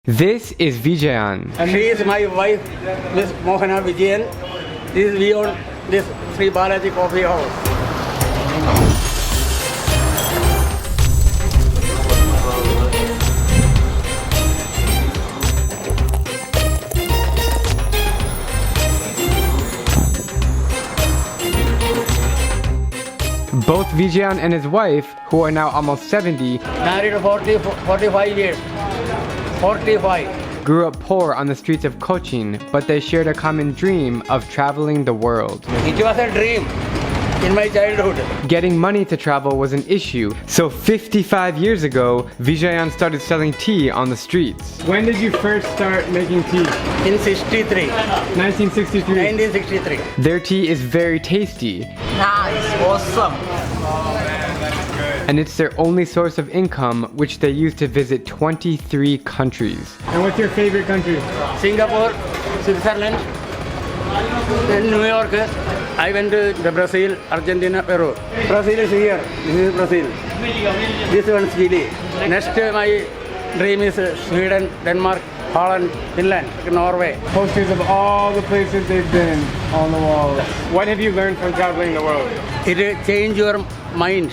This is Vijayan. And she is my wife, Miss Mohana Vijayan. We own this Sree Balaji coffee house. Both Vijayan and his wife, who are now almost 70, Married 45 years. 45. grew up poor on the streets of Kochi, but they shared a common dream of traveling the world. It was a dream in my childhood. Getting money to travel was an issue, so 55 years ago, Vijayan started selling tea on the streets. When did you first start making tea? In 63. 1963. 1963. Their tea is very tasty, Nice, awesome. and it's their only source of income, which they use to visit 23 countries. And what's your favorite country? Singapore, Switzerland, then New York. I went to Brazil, Argentina, Peru. Brazil is here. This is Brazil. This one is Chile. Next, my dream is Sweden, Denmark, Holland, Finland, Norway. Posters of all the places they've been on the walls. What have you learned from traveling the world? It will change your mind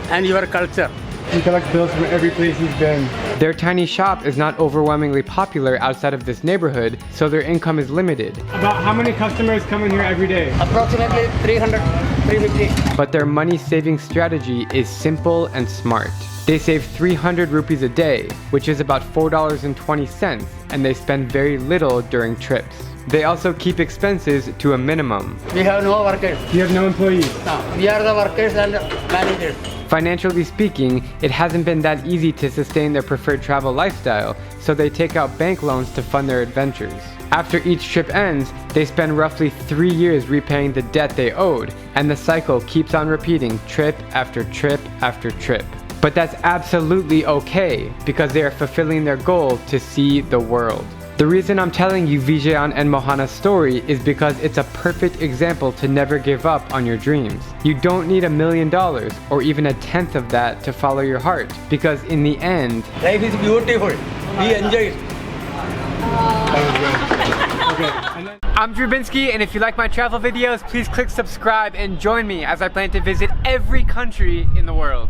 and your culture. He collects bills from every place he's been. Their tiny shop is not overwhelmingly popular outside of this neighborhood, so their income is limited. About how many customers come in here every day? Approximately 300, 350. But their money saving strategy is simple and smart. They save 300 rupees a day, which is about $4.20, and they spend very little during trips. They also keep expenses to a minimum. We have no workers. You have no employees. No, we are the workers and managers. Financially speaking, it hasn't been that easy to sustain their preferred travel lifestyle, so they take out bank loans to fund their adventures. After each trip ends, they spend roughly 3 years repaying the debt they owed, and the cycle keeps on repeating trip after trip after trip. But that's absolutely okay, because they are fulfilling their goal to see the world. The reason I'm telling you Vijayan and Mohana's story is because it's a perfect example to never give up on your dreams. You don't need $1 million or even a tenth of that to follow your heart, because in the end, Life is beautiful. We enjoy it. I'm Binsky, and if you like my travel videos, please click subscribe and join me as I plan to visit every country in the world.